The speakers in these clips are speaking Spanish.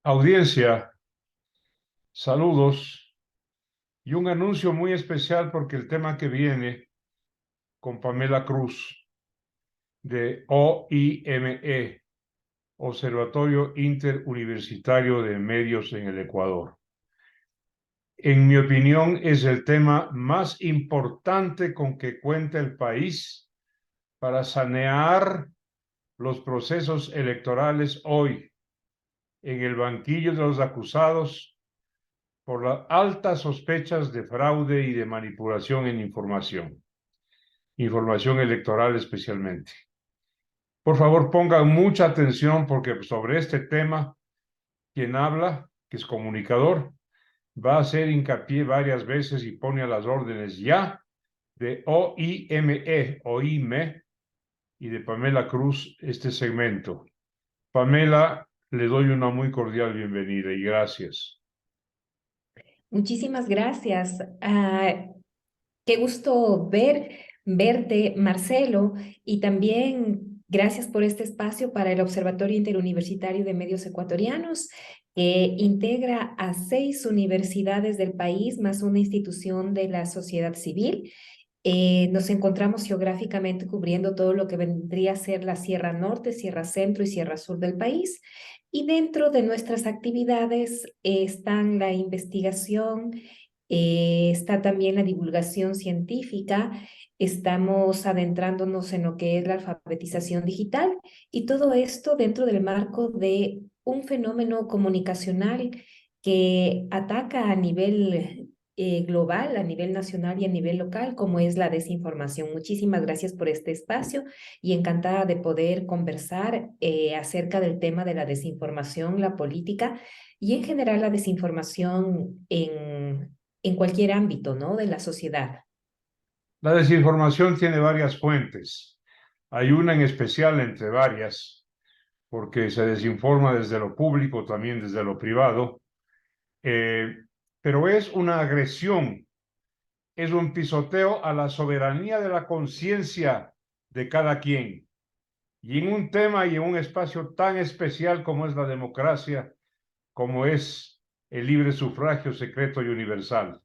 Audiencia, saludos y un anuncio muy especial porque el tema que viene con Pamela Cruz de OIME, Observatorio Interuniversitario de Medios en el Ecuador. En mi opinión, es el tema más importante con que cuenta el país para sanear los procesos electorales hoy en el banquillo de los acusados por las altas sospechas de fraude y de manipulación en información electoral especialmente. Por favor, pongan mucha atención porque sobre este tema, quien habla, que es comunicador, va a hacer hincapié varias veces y pone a las órdenes ya de OIME y de Pamela Cruz este segmento. Pamela, le doy una muy cordial bienvenida y gracias. Muchísimas gracias. Qué gusto verte, Marcelo, y también gracias por este espacio para el Observatorio Interuniversitario de Medios Ecuatorianos, que integra a 6 universidades del país, más una institución de la sociedad civil. Nos encontramos geográficamente cubriendo todo lo que vendría a ser la Sierra Norte, Sierra Centro y Sierra Sur del país. Y dentro de nuestras actividades están la investigación, está también la divulgación científica, estamos adentrándonos en lo que es la alfabetización digital y todo esto dentro del marco de un fenómeno comunicacional que ataca a nivel global, a nivel nacional y a nivel local, como es la desinformación. Muchísimas gracias por este espacio y encantada de poder conversar acerca del tema de la desinformación, la política y en general la desinformación en cualquier ámbito, ¿no? De la sociedad. La desinformación tiene varias fuentes. Hay una en especial entre varias, porque se desinforma desde lo público, también desde lo privado, eh, pero es una agresión, es un pisoteo a la soberanía de la conciencia de cada quien. Y en un tema y en un espacio tan especial como es la democracia, como es el libre sufragio secreto y universal.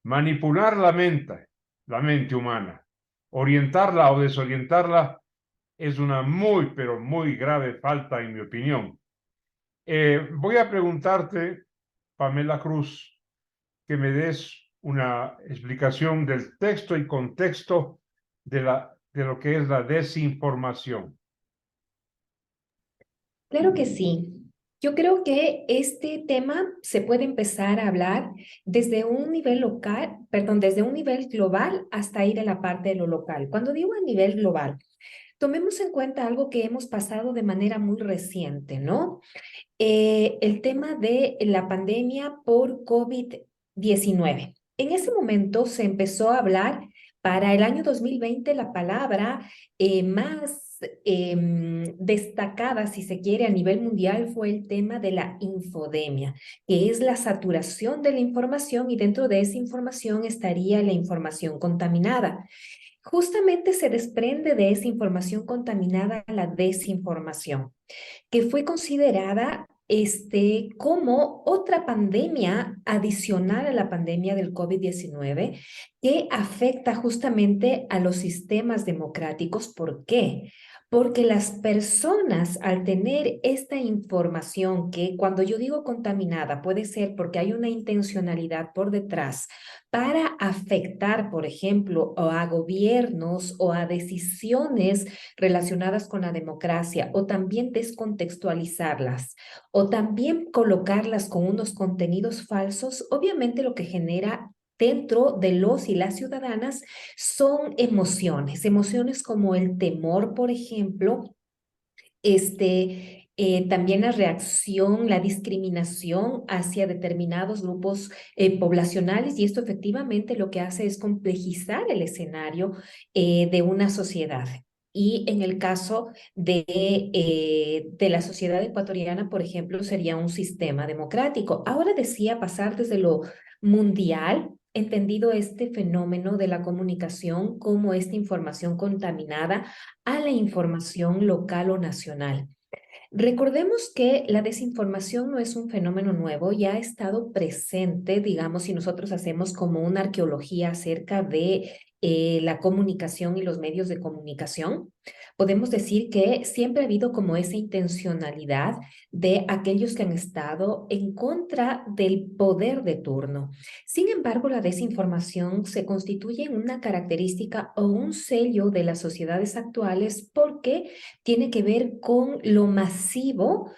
Manipular la mente humana, orientarla o desorientarla es una muy, pero muy grave falta, en mi opinión. Voy a preguntarte, Pamela Cruz, que me des una explicación del texto y contexto de lo que es la desinformación. Claro que sí. Yo creo que este tema se puede empezar a hablar desde un nivel local, perdón, desde un nivel global hasta ir a la parte de lo local. Cuando digo a nivel global, tomemos en cuenta algo que hemos pasado de manera muy reciente, ¿no? El tema de la pandemia por COVID-19. En ese momento se empezó a hablar para el año 2020 la palabra más destacada, si se quiere, a nivel mundial fue el tema de la infodemia, que es la saturación de la información y dentro de esa información estaría la información contaminada. Justamente se desprende de esa información contaminada la desinformación, que fue considerada como otra pandemia adicional a la pandemia del COVID-19 que afecta justamente a los sistemas democráticos. ¿Por qué? Porque las personas al tener esta información que cuando yo digo contaminada puede ser porque hay una intencionalidad por detrás para afectar, por ejemplo, o a gobiernos o a decisiones relacionadas con la democracia o también descontextualizarlas o también colocarlas con unos contenidos falsos, obviamente lo que genera dentro de los y las ciudadanas son emociones, emociones como el temor, por ejemplo, también la reacción, la discriminación hacia determinados grupos poblacionales y esto efectivamente lo que hace es complejizar el escenario de una sociedad. Y en el caso de la sociedad ecuatoriana, por ejemplo, sería un sistema democrático. Ahora decía pasar desde lo mundial, entendido este fenómeno de la comunicación como esta información contaminada a la información local o nacional. Recordemos que la desinformación no es un fenómeno nuevo, ya ha estado presente, digamos, si nosotros hacemos como una arqueología acerca de la comunicación y los medios de comunicación. Podemos decir que siempre ha habido como esa intencionalidad de aquellos que han estado en contra del poder de turno. Sin embargo, la desinformación se constituye en una característica o un sello de las sociedades actuales porque tiene que ver con lo masivo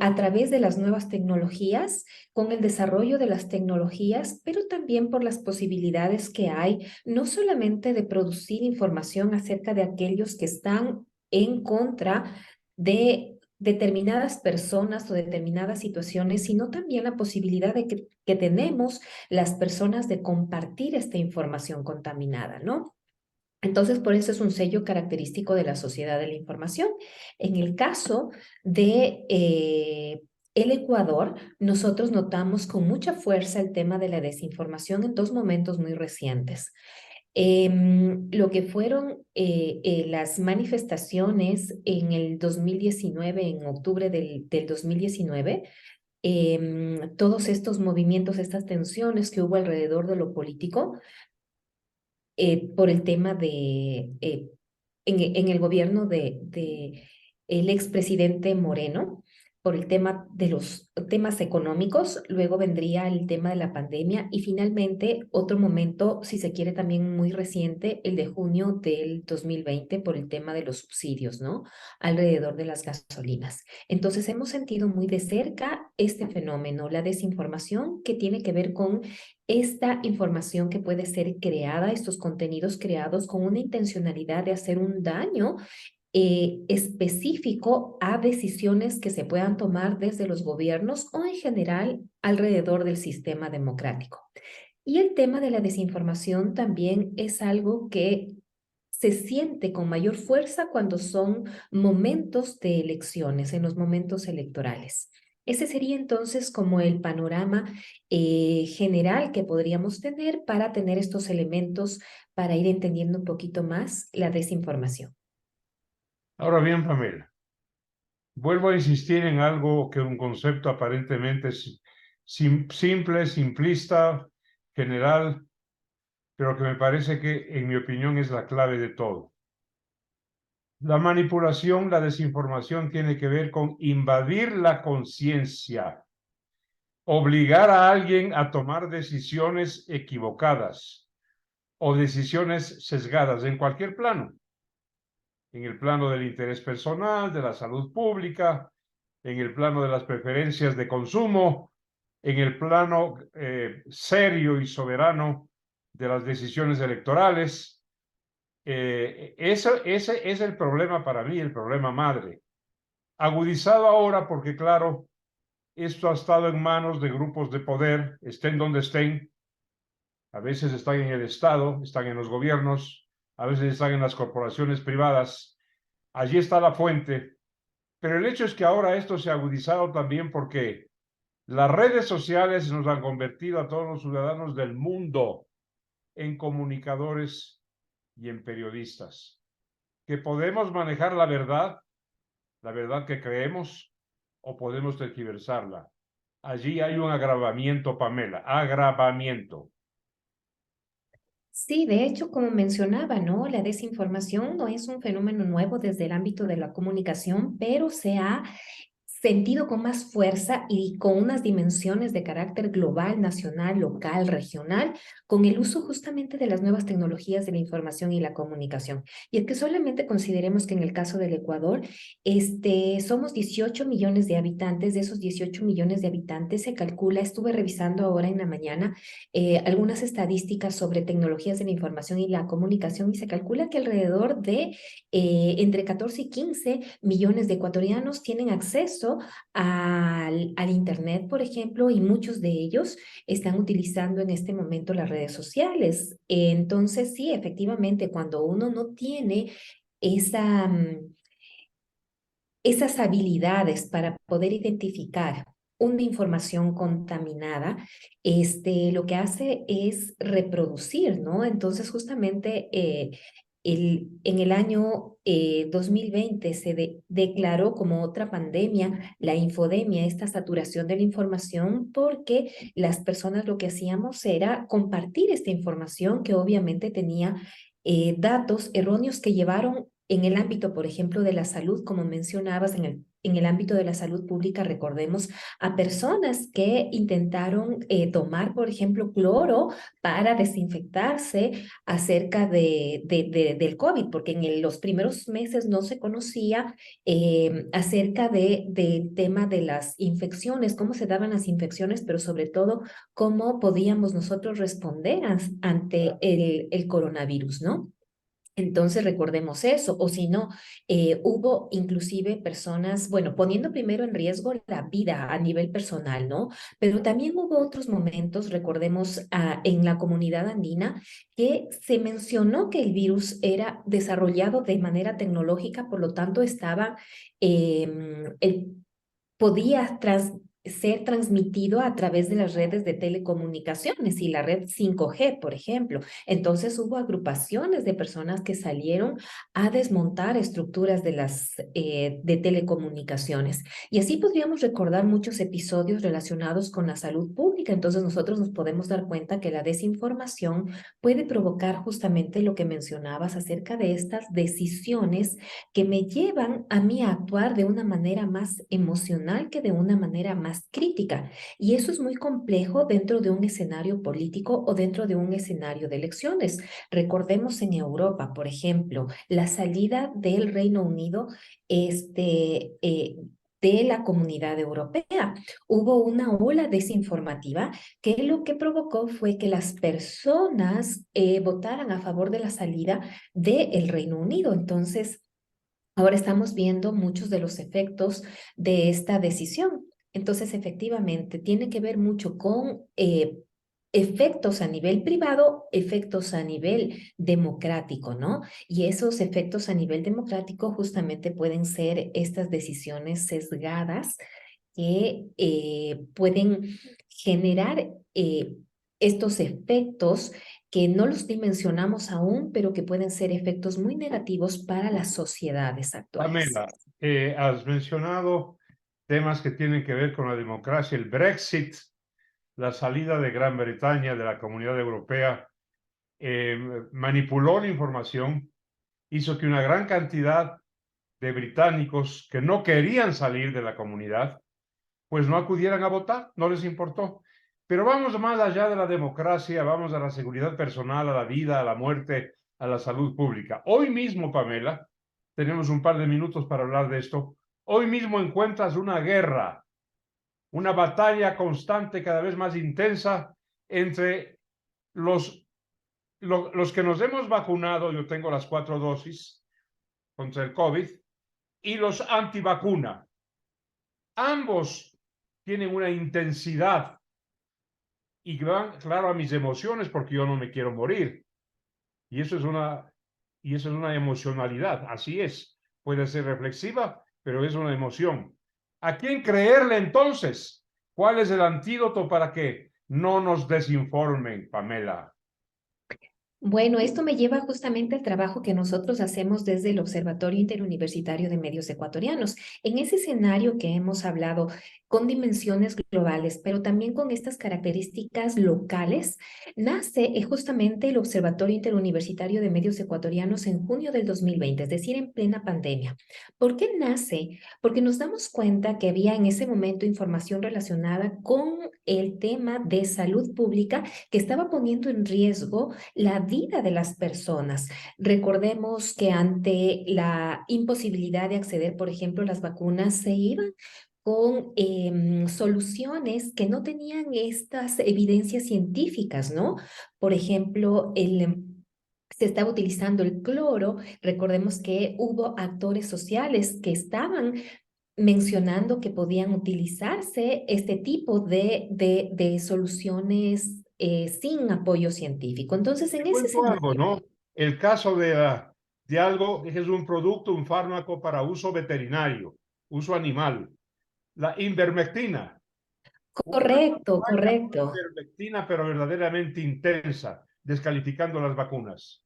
a través de las nuevas tecnologías, con el desarrollo de las tecnologías, pero también por las posibilidades que hay, no solamente de producir información acerca de aquellos que están en contra de determinadas personas o determinadas situaciones, sino también la posibilidad de que tenemos las personas de compartir esta información contaminada, ¿no? Entonces, por eso es un sello característico de la sociedad de la información. En el caso de el Ecuador, nosotros notamos con mucha fuerza el tema de la desinformación en dos momentos muy recientes. Lo que fueron las manifestaciones en el 2019, en octubre del 2019, todos estos movimientos, estas tensiones que hubo alrededor de lo político, por el tema de, en el gobierno de el expresidente Moreno, por el tema de los temas económicos, luego vendría el tema de la pandemia y finalmente otro momento, si se quiere también muy reciente, el de junio del 2020 por el tema de los subsidios, ¿no? Alrededor de las gasolinas. Entonces hemos sentido muy de cerca este fenómeno, la desinformación que tiene que ver con esta información que puede ser creada, estos contenidos creados con una intencionalidad de hacer un daño específico a decisiones que se puedan tomar desde los gobiernos o en general alrededor del sistema democrático. Y el tema de la desinformación también es algo que se siente con mayor fuerza cuando son momentos de elecciones, en los momentos electorales. Ese sería entonces como el panorama general que podríamos tener para tener estos elementos para ir entendiendo un poquito más la desinformación. Ahora bien, Pamela, vuelvo a insistir en algo que un concepto aparentemente simple, simplista, general, pero que me parece que, en mi opinión, es la clave de todo. La manipulación, la desinformación tiene que ver con invadir la conciencia, obligar a alguien a tomar decisiones equivocadas o decisiones sesgadas en cualquier plano, en el plano del interés personal, de la salud pública, en el plano de las preferencias de consumo, en el plano serio y soberano de las decisiones electorales. Ese es el problema para mí, el problema madre. Agudizado ahora porque, claro, esto ha estado en manos de grupos de poder, estén donde estén. A veces están en el Estado, están en los gobiernos, a veces están en las corporaciones privadas. Allí está la fuente. Pero el hecho es que ahora esto se ha agudizado también porque las redes sociales nos han convertido a todos los ciudadanos del mundo en comunicadores y en periodistas, que podemos manejar la verdad que creemos, o podemos tergiversarla. Allí hay un agravamiento, Pamela, agravamiento. Sí, de hecho, como mencionaba, ¿no? La desinformación no es un fenómeno nuevo desde el ámbito de la comunicación, pero se ha sentido con más fuerza y con unas dimensiones de carácter global, nacional, local, regional, con el uso justamente de las nuevas tecnologías de la información y la comunicación. Y es que solamente consideremos que en el caso del Ecuador, somos 18 millones de habitantes. De esos 18 millones de habitantes se calcula, estuve revisando ahora en la mañana algunas estadísticas sobre tecnologías de la información y la comunicación y se calcula que alrededor de entre 14 y 15 millones de ecuatorianos tienen acceso al Internet, por ejemplo, y muchos de ellos están utilizando en este momento las redes sociales. Entonces, sí, efectivamente, cuando uno no tiene esa, esas habilidades para poder identificar una información contaminada, lo que hace es reproducir, ¿no? Entonces, justamente En el año 2020 se declaró como otra pandemia la infodemia, esta saturación de la información, porque las personas lo que hacíamos era compartir esta información que obviamente tenía datos erróneos que llevaron en el ámbito, por ejemplo, de la salud, como mencionabas, en el ámbito de la salud pública, recordemos a personas que intentaron tomar, por ejemplo, cloro para desinfectarse acerca del COVID, porque en los primeros meses no se conocía acerca del tema de las infecciones, cómo se daban las infecciones, pero sobre todo cómo podíamos nosotros responder ante el coronavirus, ¿no? Entonces recordemos eso, o si no, hubo inclusive personas, bueno, poniendo primero en riesgo la vida a nivel personal, ¿no? Pero también hubo otros momentos, recordemos, en la comunidad andina, que se mencionó que el virus era desarrollado de manera tecnológica, por lo tanto estaba, podía ser transmitido a través de las redes de telecomunicaciones y la red 5G, por ejemplo. Entonces hubo agrupaciones de personas que salieron a desmontar estructuras de telecomunicaciones. Y así podríamos recordar muchos episodios relacionados con la salud pública. Entonces nosotros nos podemos dar cuenta que la desinformación puede provocar justamente lo que mencionabas acerca de estas decisiones que me llevan a mí a actuar de una manera más emocional que de una manera más crítica. Y eso es muy complejo dentro de un escenario político o dentro de un escenario de elecciones. Recordemos en Europa, por ejemplo, la salida del Reino Unido, de la Comunidad Europea. Hubo una ola desinformativa que lo que provocó fue que las personas votaran a favor de la salida del Reino Unido. Entonces, ahora estamos viendo muchos de los efectos de esta decisión. Entonces, efectivamente, tiene que ver mucho con efectos a nivel privado, efectos a nivel democrático, ¿no? Y esos efectos a nivel democrático justamente pueden ser estas decisiones sesgadas que pueden generar estos efectos que no los dimensionamos aún, pero que pueden ser efectos muy negativos para las sociedades actuales. Pamela, has mencionado temas que tienen que ver con la democracia, el Brexit, la salida de Gran Bretaña de la Comunidad Europea, manipuló la información, hizo que una gran cantidad de británicos que no querían salir de la comunidad, pues no acudieran a votar, no les importó. Pero vamos más allá de la democracia, vamos a la seguridad personal, a la vida, a la muerte, a la salud pública. Hoy mismo, Pamela, tenemos un par de minutos para hablar de esto. Hoy mismo encuentras una guerra, una batalla constante, cada vez más intensa, entre los, los que nos hemos vacunado, yo tengo las 4 dosis contra el COVID, y los antivacuna. Ambos tienen una intensidad y van, claro, a mis emociones porque yo no me quiero morir. Y eso es una emocionalidad, así es. Puede ser reflexiva, pero es una emoción. ¿A quién creerle entonces? ¿Cuál es el antídoto para que no nos desinformen, Pamela? Bueno, esto me lleva justamente al trabajo que nosotros hacemos desde el Observatorio Interuniversitario de Medios Ecuatorianos. En ese escenario que hemos hablado con dimensiones globales, pero también con estas características locales, nace justamente el Observatorio Interuniversitario de Medios Ecuatorianos en junio del 2020, es decir, en plena pandemia. ¿Por qué nace? Porque nos damos cuenta que había en ese momento información relacionada con el tema de salud pública que estaba poniendo en riesgo la vida de las personas. Recordemos que ante la imposibilidad de acceder, por ejemplo, a las vacunas, se iban con soluciones que no tenían estas evidencias científicas, ¿no? Por ejemplo, se estaba utilizando el cloro. Recordemos que hubo actores sociales que estaban mencionando que podían utilizarse este tipo de soluciones sin apoyo científico. Entonces, en Te ese cuento algo, escenario, ¿no? El caso de algo que es un producto, un fármaco para uso veterinario, uso animal, la invermectina. Una correcto, campaña correcto. ivermectina, pero verdaderamente intensa, descalificando las vacunas.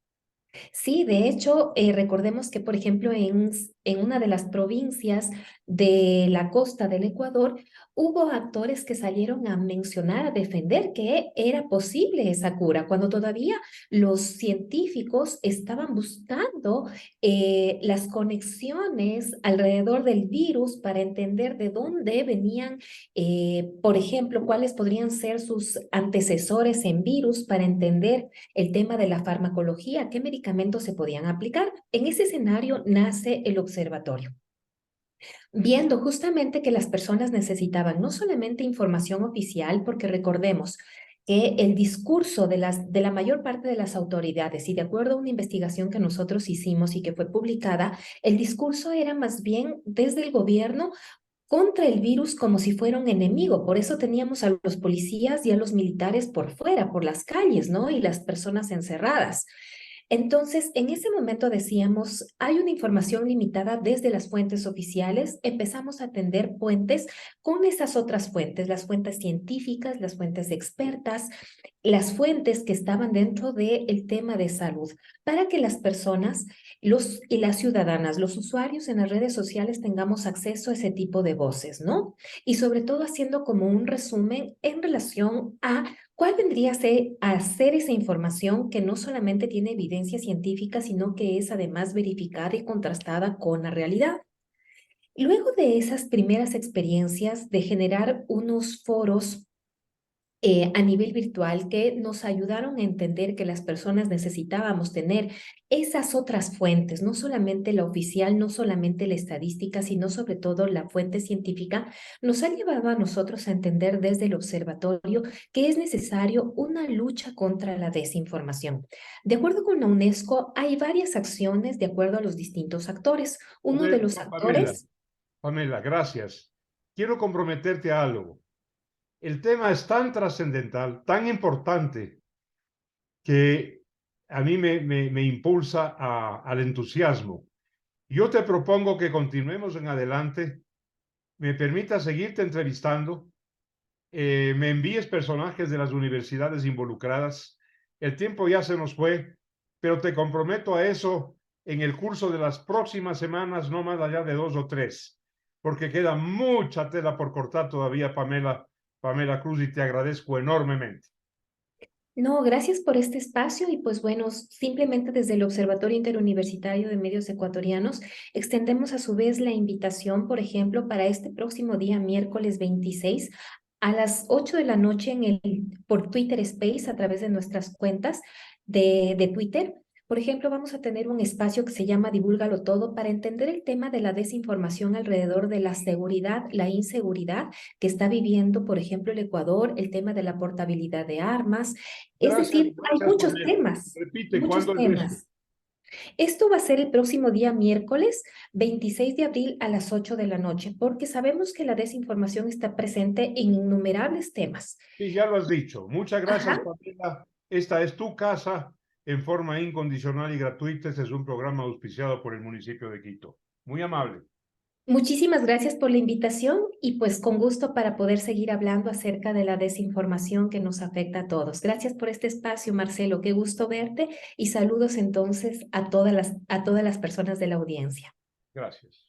Sí, de hecho, recordemos que, por ejemplo, en una de las provincias de la costa del Ecuador, hubo actores que salieron a mencionar, a defender que era posible esa cura, cuando todavía los científicos estaban buscando las conexiones alrededor del virus para entender de dónde venían, por ejemplo, cuáles podrían ser sus antecesores en virus, para entender el tema de la farmacología, qué medicamentos se podían aplicar. En ese escenario nace el observatorio, viendo justamente que las personas necesitaban no solamente información oficial, porque recordemos que el discurso de la mayor parte de las autoridades, y de acuerdo a una investigación que nosotros hicimos y que fue publicada, el discurso era más bien desde el gobierno contra el virus como si fuera un enemigo. Por eso teníamos a los policías y a los militares por fuera, por las calles, ¿no? Y las personas encerradas. Entonces, en ese momento decíamos, hay una información limitada desde las fuentes oficiales, empezamos a tender puentes con esas otras fuentes, las fuentes científicas, las fuentes expertas, las fuentes que estaban dentro del tema de salud, para que las personas y las ciudadanas, los usuarios en las redes sociales tengamos acceso a ese tipo de voces, ¿no? Y sobre todo haciendo como un resumen en relación a cuál vendría a ser esa información que no solamente tiene evidencia científica, sino que es además verificada y contrastada con la realidad. Luego de esas primeras experiencias de generar unos foros a nivel virtual que nos ayudaron a entender que las personas necesitábamos tener esas otras fuentes, no solamente la oficial, no solamente la estadística, sino sobre todo la fuente científica, nos ha llevado a nosotros a entender desde el observatorio que es necesario una lucha contra la desinformación. De acuerdo con la UNESCO, hay varias acciones de acuerdo a los distintos actores. Uno de los Pamela, actores... Pamela, gracias. Quiero comprometerte a algo. El tema es tan trascendental, tan importante, que a mí me impulsa al entusiasmo. Yo te propongo que continuemos en adelante, me permita seguirte entrevistando, me envíes personajes de las universidades involucradas. El tiempo ya se nos fue, pero te comprometo a eso en el curso de las próximas semanas, no más allá de 2 o 3, porque queda mucha tela por cortar todavía, Pamela Cruz, y te agradezco enormemente. No, gracias por este espacio y pues bueno, simplemente desde el Observatorio Interuniversitario de Medios Ecuatorianos extendemos a su vez la invitación, por ejemplo, para este próximo día, miércoles 26, a las 8 de la noche por Twitter Space, a través de nuestras cuentas de Twitter. Por ejemplo, vamos a tener un espacio que se llama Divúlgalo Todo, para entender el tema de la desinformación alrededor de la seguridad, la inseguridad que está viviendo, por ejemplo, el Ecuador, el tema de la portabilidad de armas. Es Gracias, decir, hay gracias, muchos Pamela. temas, Repite, muchos ¿cuándo es esto? temas. Esto va a ser el próximo día miércoles 26 de abril a las 8 de la noche, porque sabemos que la desinformación está presente en innumerables temas. Sí, ya lo has dicho. Muchas gracias, Ajá. Pamela. Esta es tu casa en forma incondicional y gratuita. Este es un programa auspiciado por el municipio de Quito. Muy amable. Muchísimas gracias por la invitación y pues con gusto para poder seguir hablando acerca de la desinformación que nos afecta a todos. Gracias por este espacio, Marcelo. Qué gusto verte y saludos entonces a todas las personas de la audiencia. Gracias.